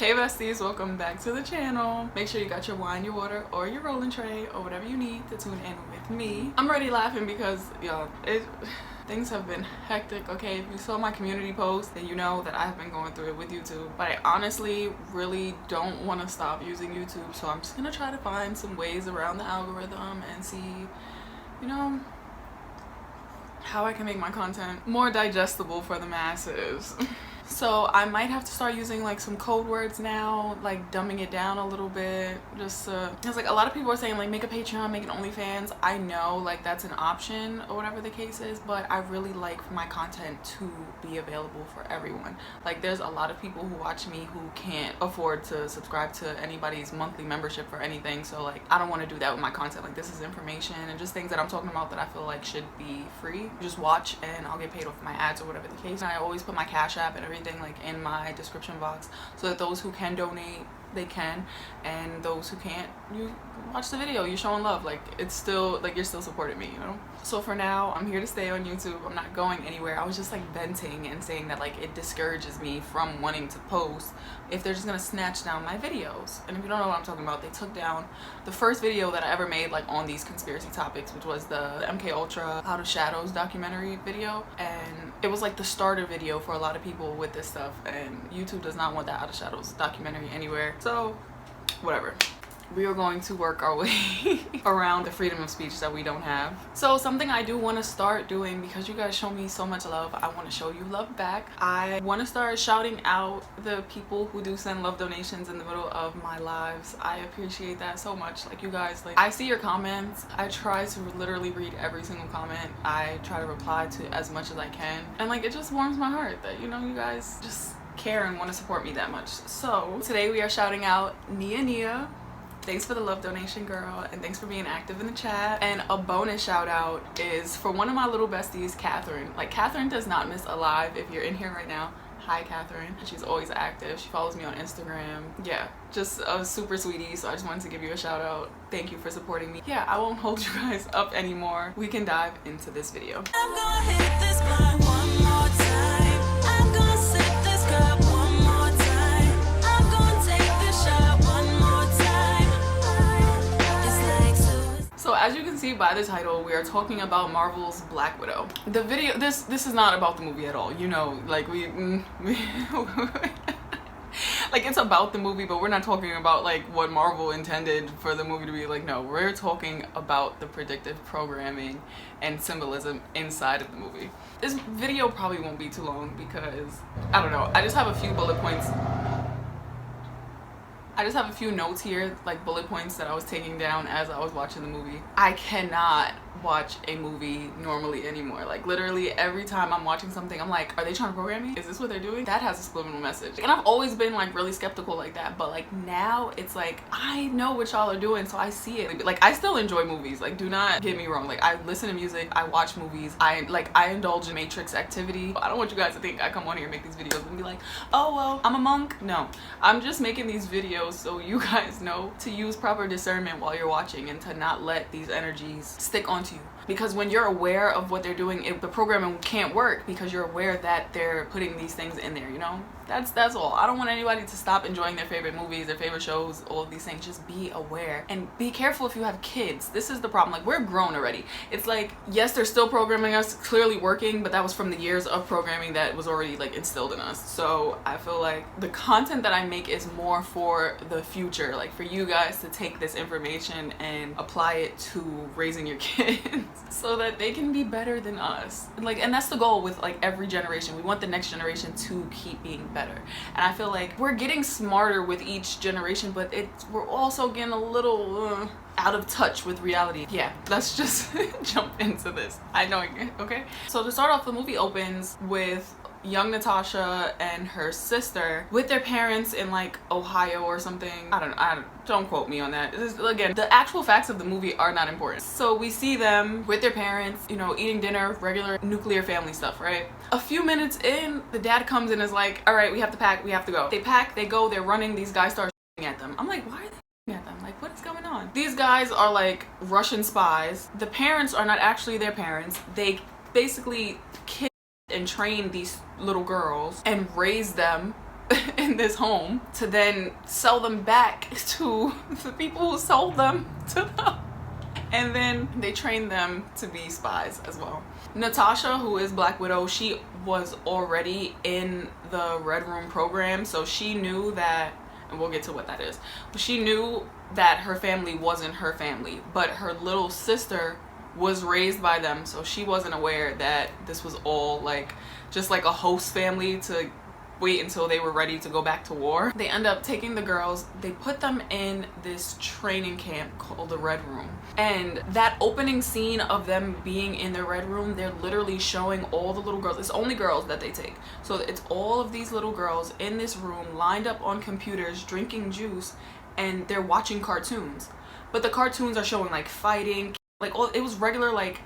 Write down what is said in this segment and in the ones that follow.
Hey besties, welcome back to the channel. Make sure you got your wine, your water, or your rolling tray, or whatever you need to tune in with me. I'm already laughing because, y'all, things have been hectic, okay? If you saw my community post, then you know that I have been going through it with YouTube. But I honestly really don't want to stop using YouTube, so I'm just gonna try to find some ways around the algorithm and see, you know, how I can make my content more digestible for the masses. So I might have to start using like some code words now, like dumbing it down a little bit, just because like a lot of people are saying like make a Patreon, make an OnlyFans. I know like that's an option or whatever the case is, but I really like for my content to be available for everyone. Like there's a lot of people who watch me who can't afford to subscribe to anybody's monthly membership for anything, so like I don't want to do that with my content. Like this is information and just things that I'm talking about that I feel like should be free. Just watch and I'll get paid off my ads or whatever the case. And I always put my Cash App and everything like in my description box so that those who can donate, they can, and those who can't, you watch the video, you're showing love. Like it's still like you're still supporting me, you know? So for now, I'm here to stay on YouTube. I'm not going anywhere. I was just like venting and saying that like it discourages me from wanting to post if they're just gonna snatch down my videos. And if you don't know what I'm talking about, they took down the first video that I ever made like on these conspiracy topics, which was the MK Ultra Out of Shadows documentary video, and it was like the starter video for a lot of people with this stuff, and YouTube does not want that Out of Shadows documentary anywhere. So whatever, we are going to work our way around the freedom of speech that we don't have. So something I do want to start doing, because you guys show me so much love, I want to show you love back. I want to start shouting out the people who do send love donations in the middle of my lives. I appreciate that so much. Like you guys, like I see your comments. I try to literally read every single comment. I try to reply to as much as I can, and like it just warms my heart that, you know, you guys just care and want to support me that much. So today we are shouting out Nia. Thanks for the love donation, girl, and thanks for being active in the chat. And a bonus shout out is for one of my little besties, Catherine. Like Catherine does not miss a live. If you're in here right now, hi Catherine. She's always active. She follows me on Instagram. Yeah, just a super sweetie. So I just wanted to give you a shout out. Thank you for supporting me. Yeah, I won't hold you guys up anymore. We can dive into this video. I'm gonna hit this part one more time. I'm gonna sip this cup one more time. I'm gonna take this shot one more time. It's like so as you can see by the title, we are talking about Marvel's Black Widow. The video, this is not about the movie at all. You know, like we like it's about the movie, but we're not talking about like what Marvel intended for the movie to be. Like no, we're talking about the predictive programming and symbolism inside of the movie. This video probably won't be too long because I don't know, I just have a few bullet points. I just have a few notes here, like bullet points that I was taking down as I was watching the movie. I cannot watch a movie normally anymore. Like literally every time I'm watching something, I'm like, are they trying to program me? Is this what they're doing? That has a subliminal message. And I've always been like really skeptical like that, but like now it's like I know what y'all are doing, so I see it. Like I still enjoy movies, like do not get me wrong. Like I listen to music, I watch movies, I indulge in Matrix activity. I don't want you guys to think I come on here and make these videos and be like, oh well, I'm a monk. No, I'm just making these videos so you guys know to use proper discernment while you're watching and to not let these energies stick onto you. Because when you're aware of what they're doing, the programming can't work because you're aware that they're putting these things in there, you know? That's all. I don't want anybody to stop enjoying their favorite movies, their favorite shows, all of these things. Just be aware and be careful if you have kids. This is the problem. Like we're grown already. It's like, yes, they're still programming us, clearly working, but that was from the years of programming that was already like instilled in us. So I feel like the content that I make is more for the future, like for you guys to take this information and apply it to raising your kids so that they can be better than us. Like, and that's the goal with like every generation. We want the next generation to keep being better. And I feel like we're getting smarter with each generation, but we're also getting a little out of touch with reality. Yeah, let's just jump into this. I know, okay? So to start off, the movie opens with young Natasha and her sister with their parents in like Ohio or something. Don't quote me on that. Again, the actual facts of the movie are not important. So we see them with their parents, you know, eating dinner, regular nuclear family stuff, right? A few minutes in, the dad comes in and is like, all right, we have to pack, we have to go. They pack, they go, they're running, these guys start shooting at them. I'm like, why are they shooting at them? Like, what is going on? These guys are like Russian spies. The parents are not actually their parents. They basically kidnapped and train these little girls and raise them in this home to then sell them back to the people who sold them to them. And then they trained them to be spies as well. Natasha, who is Black Widow, she was already in the Red Room program, so she knew that, and we'll get to what that is, but she knew that her family wasn't her family, but her little sister was raised by them, so she wasn't aware that this was all like just like a host family to wait until they were ready to go back to war. They end up taking the girls, they put them in this training camp called the Red Room. And that opening scene of them being in the Red Room, they're literally showing all the little girls. It's only girls that they take. So it's all of these little girls in this room lined up on computers drinking juice, and they're watching cartoons. But the cartoons are showing like fighting, like all, it was regular like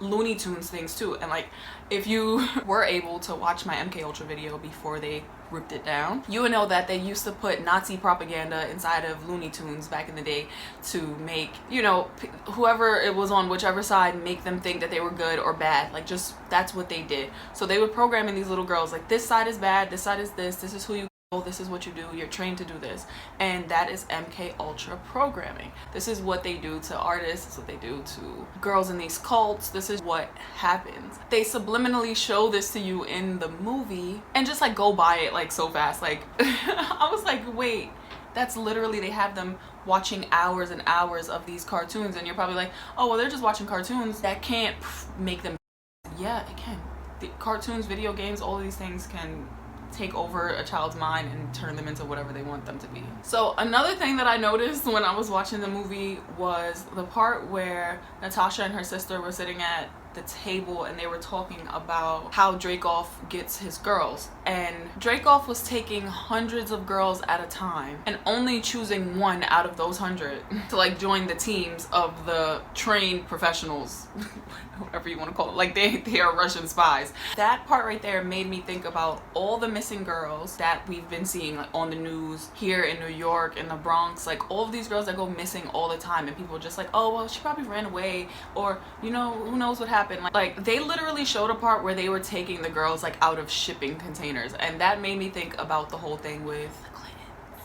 Looney Tunes things too. And like, if you were able to watch my MK Ultra video before they ripped it down, you would know that they used to put Nazi propaganda inside of Looney Tunes back in the day to make, you know, whoever it was on whichever side, make them think that they were good or bad. Like, just that's what they did. So they would program in these little girls like, this side is bad, this side is this is who you, this is what you do, you're trained to do this. And that is MK Ultra programming. This is what they do to artists, this is what they do to girls in these cults, this is what happens. They subliminally show this to you in the movie and just like go by it like so fast. Like I was like, wait, that's literally, they have them watching hours and hours of these cartoons, and you're probably like, oh well, they're just watching cartoons. That can't make them. Yeah, it can. The cartoons, video games, all of these things can take over a child's mind and turn them into whatever they want them to be. So another thing that I noticed when I was watching the movie was the part where Natasha and her sister were sitting at the table and they were talking about how Dreykov gets his girls, and Dreykov was taking hundreds of girls at a time and only choosing one out of those 100 to like join the teams of the trained professionals, whatever you want to call it. Like they are Russian spies. That part right there made me think about all the missing girls that we've been seeing like on the news here in New York, in the Bronx, like all of these girls that go missing all the time, and people are just like, oh well, she probably ran away, or you know, who knows what happened. Like they literally showed a part where they were taking the girls like out of shipping containers, and that made me think about the whole thing with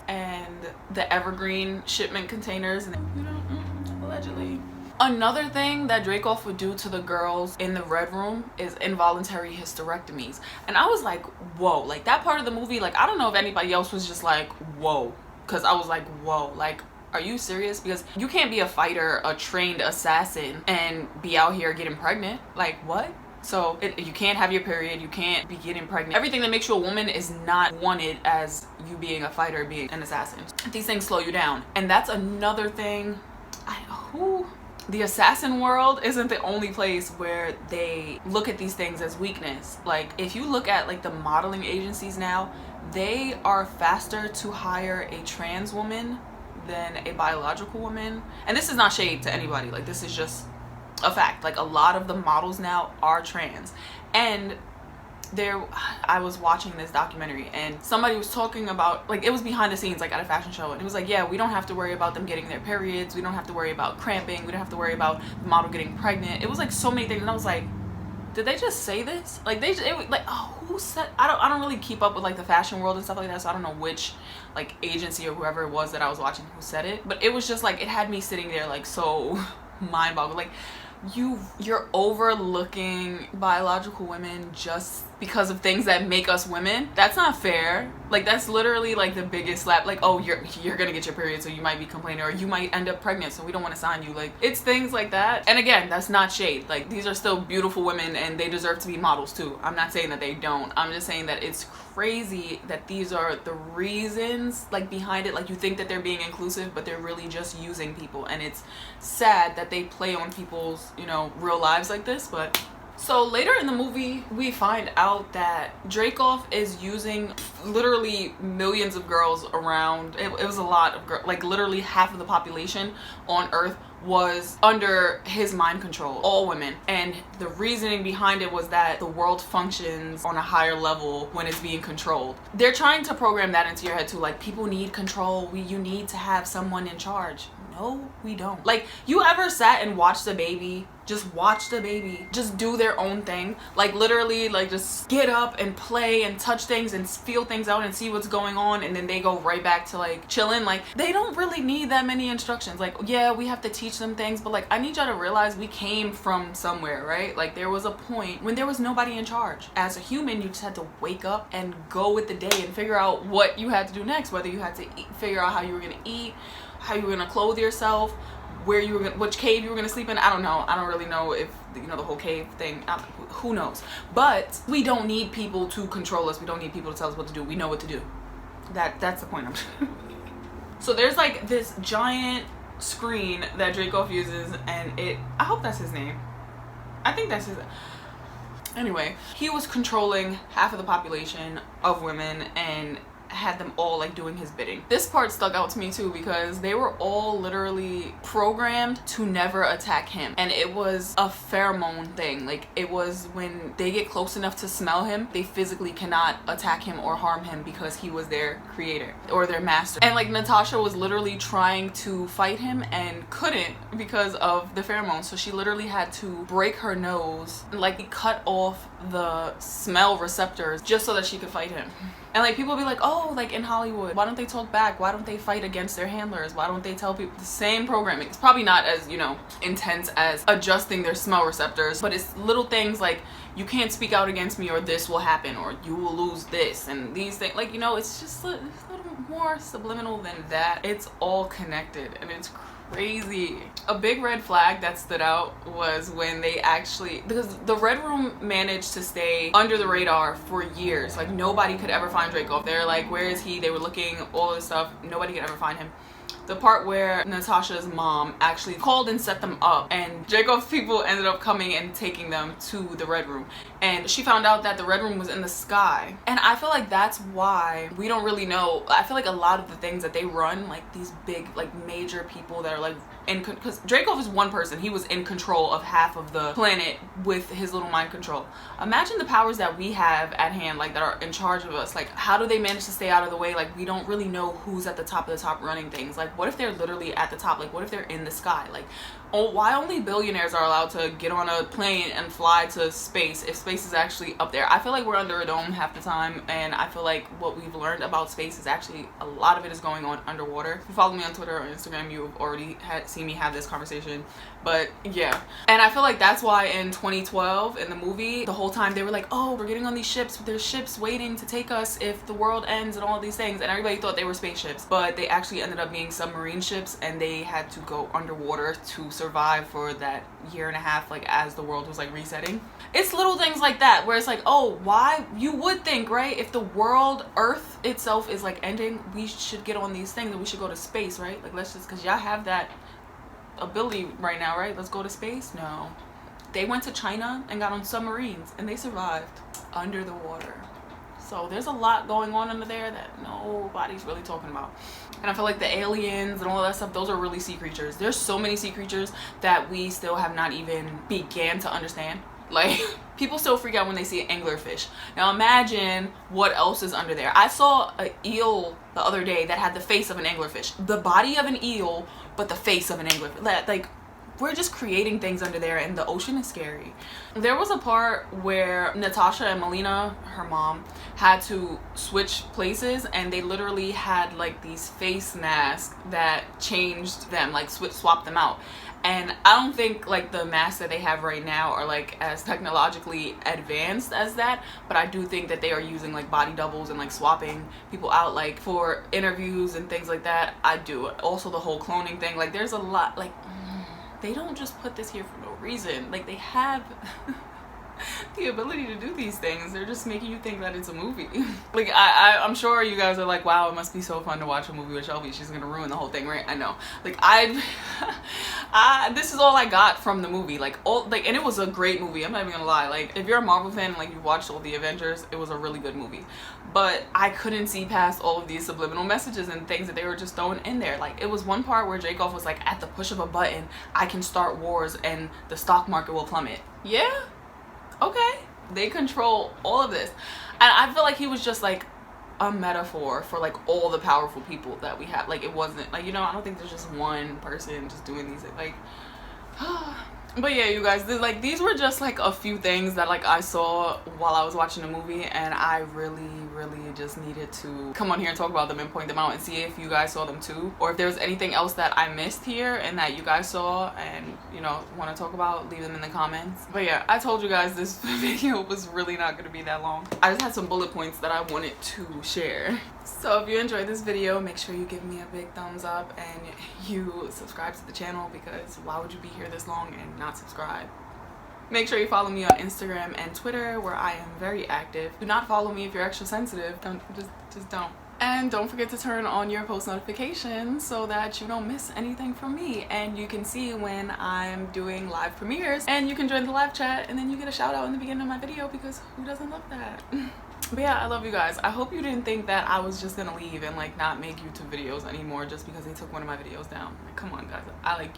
and the Evergreen shipment containers, and you know, allegedly. Another thing that Dreykov would do to the girls in the Red Room is involuntary hysterectomies. And I was like, whoa, like that part of the movie, like I don't know if anybody else was just like, whoa, because I was like, whoa, like are you serious? Because you can't be a fighter, a trained assassin, and be out here getting pregnant. Like what? So you can't have your period, you can't be getting pregnant. Everything that makes you a woman is not wanted as you being a fighter, being an assassin. These things slow you down. And that's another thing. The assassin world isn't the only place where they look at these things as weakness. Like if you look at like the modeling agencies now, they are faster to hire a trans woman than a biological woman. And this is not shade to anybody, like this is just a fact. Like a lot of the models now are trans. And I was watching this documentary and somebody was talking about, like it was behind the scenes like at a fashion show, and it was like, yeah, we don't have to worry about them getting their periods, we don't have to worry about cramping, we don't have to worry about the model getting pregnant. It was like so many things, and I was like, did they just say this? Like like, oh, who said? I don't really keep up with like the fashion world and stuff like that, so I don't know which like agency or whoever it was that I was watching who said it, but it was just like, it had me sitting there like so mind boggled. Like you're overlooking biological women just because of things that make us women. That's not fair. Like that's literally like the biggest slap. Like, oh, you're gonna get your period, so you might be complaining, or you might end up pregnant, so we don't want to sign you. Like it's things like that. And again, that's not shade. Like these are still beautiful women and they deserve to be models too. I'm not saying that they don't. I'm just saying that it's crazy that these are the reasons like behind it. Like you think that they're being inclusive, but they're really just using people, and it's sad that they play on people's, you know, real lives like this. But so later in the movie, we find out that Dreykov is using literally millions of girls around. It was a lot of girls, like literally half of the population on Earth was under his mind control, all women. And the reasoning behind it was that the world functions on a higher level when it's being controlled. They're trying to program that into your head too, like people need control, you need to have someone in charge. No, we don't. Like, you ever sat and watched the baby? Just watch the baby just do their own thing, like literally, like just get up and play and touch things and feel things out and see what's going on, and then they go right back to like chilling. Like, they don't really need that many instructions. Like, yeah, we have to teach them things, but like, I need y'all to realize we came from somewhere, right? Like, there was a point when there was nobody in charge. As a human, you just had to wake up and go with the day and figure out what you had to do next, whether you had to figure out how you were gonna eat, how you were gonna clothe yourself, where you were gonna, which cave you were gonna sleep in. I don't know. I don't really know if, you know, the whole cave thing, who knows. But we don't need people to control us. We don't need people to tell us what to do. We know what to do. That's the point. So there's like this giant screen that Dracoff uses, and I hope that's his name. I think that's his. Anyway, he was controlling half of the population of women and had them all like doing his bidding. This part stuck out to me too, because they were all literally programmed to never attack him, and it was a pheromone thing. Like, it was when they get close enough to smell him, they physically cannot attack him or harm him because he was their creator or their master. And like, Natasha was literally trying to fight him and couldn't because of the pheromones, so she literally had to break her nose, like cut off the smell receptors just so that she could fight him. And like, people be like, oh, like in Hollywood, why don't they talk back? Why don't they fight against their handlers? Why don't they tell people the same programming? It's probably not as, you know, intense as adjusting their smell receptors, but it's little things like, you can't speak out against me or this will happen or you will lose this and these things. Like, you know, it's just a little more subliminal than that. It's all connected, and it's crazy. A big red flag that stood out was when they actually, because the Red Room managed to stay under the radar for years. Like, nobody could ever find Dracoff. They're like, where is he? They were looking, all this stuff. Nobody could ever find him. The part where Natasha's mom actually called and set them up, and Dracoff's people ended up coming and taking them to the Red Room, and she found out that the Red Room was in the sky. And I feel like that's why we don't really know. I feel like a lot of the things that they run, like these big, like major people that are like in, because Dracoff is one person, he was in control of half of the planet with his little mind control. Imagine the powers that we have at hand, like that are in charge of us. Like, how do they manage to stay out of the way? Like, we don't really know who's at the top of the top running things. Like, what if they're literally at the top? Like, what if they're in the sky? Like, oh, why only billionaires are allowed to get on a plane and fly to space if space is actually up there? I feel like we're under a dome half the time, and I feel like what we've learned about space is actually a lot of it is going on underwater. If you follow me on Twitter or Instagram, you've already seen me have this conversation. But yeah, and I feel like that's why in 2012 in the movie, the whole time they were like, oh, we're getting on these ships, there's ships waiting to take us if the world ends and all these things, and everybody thought they were spaceships, but they actually ended up being submarine ships, and they had to go underwater to survive for that year and a half, like as the world was like resetting. It's little things like that where it's like, oh, why? You would think, right, if the world, Earth itself is like ending, we should get on these things and we should go to space, right? Like, let's just, because y'all have that ability right now, right? Let's go to space. No, they went to China and got on submarines and they survived under the water. So there's a lot going on under there that nobody's really talking about. And I feel like the aliens and all that stuff, those are really sea creatures. There's so many sea creatures that we still have not even began to understand. Like, people still freak out when they see an anglerfish. Now imagine what else is under there. I saw an eel the other day that had the face of an anglerfish. The body of an eel, but the face of an anglerfish. Like, we're just creating things under there, and the ocean is scary. There was a part where Natasha and Melina, her mom, had to switch places, and they literally had like these face masks that changed them, like swapped them out. And I don't think like the masks that they have right now are like as technologically advanced as that, but I do think that they are using like body doubles and like swapping people out like for interviews and things like that. I do. Also the whole cloning thing, like there's a lot, like they don't just put this here for no reason. Like, they have the ability to do these things. They're just making you think that it's a movie. Like, I'm sure you guys are like, wow, it must be so fun to watch a movie with Shelby. She's gonna ruin the whole thing, right? I know. Like, this is all I got from the movie. Like, and it was a great movie. I'm not even gonna lie. Like, if you're a Marvel fan, like, you've watched all the Avengers, it was a really good movie. But I couldn't see past all of these subliminal messages and things that they were just throwing in there. Like, it was one part where Dracoff was like, at the push of a button, I can start wars and the stock market will plummet. Yeah? Okay. They control all of this. And I feel like he was just like a metaphor for like all the powerful people that we have. Like it wasn't like, you know, I don't think there's just one person just doing these like but yeah, you guys, these were just like a few things that like I saw while I was watching the movie, and I really just needed to come on here and talk about them and point them out and see if you guys saw them too, or if there was anything else that I missed here and that you guys saw and, you know, want to talk about. Leave them in the comments. But yeah, I told you guys this video was really not going to be that long. I just had some bullet points that I wanted to share. So if you enjoyed this video, make sure you give me a big thumbs up and you subscribe to the channel, because why would you be here this long and not subscribe? Make sure you follow me on Instagram and Twitter, where I am very active. Do not follow me if you're extra sensitive. Just don't. And don't forget to turn on your post notifications so that you don't miss anything from me, and you can see when I'm doing live premieres, and you can join the live chat, and then you get a shout out in the beginning of my video, because who doesn't love that? But yeah, I love you guys. I hope you didn't think that I was just gonna leave and like not make YouTube videos anymore just because they took one of my videos down. Like, come on guys, I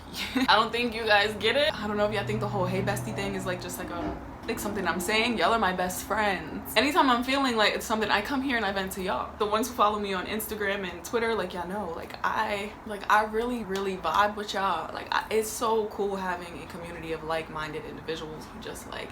don't think you guys get it. I don't know if y'all think the whole hey bestie thing is like just like something I'm saying. Y'all are my best friends. Anytime I'm feeling like it's something, I come here and I vent to y'all. The ones who follow me on Instagram and Twitter, like y'all know, like I really vibe with y'all. Like it's so cool having a community of like-minded individuals who just like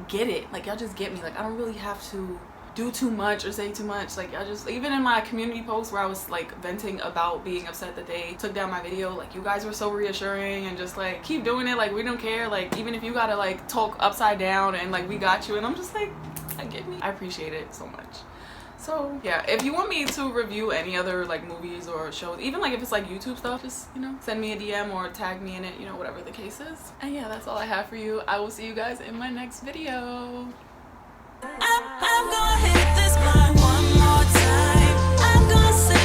get it. Like y'all just get me. Like I don't really have to do too much or say too much. Like I just, even in my community post where I was like venting about being upset that they took down my video, like you guys were so reassuring and just like keep doing it, like we don't care, like even if you gotta like talk upside down and like we got you. And I'm just like, I appreciate it so much. So yeah, if you want me to review any other like movies or shows, even like if it's like YouTube stuff, just, you know, send me a DM or tag me in it, you know, whatever the case is. And yeah, that's all I have for you. I will see you guys in my next video. I'm gonna hit this block one more time. I'm gonna say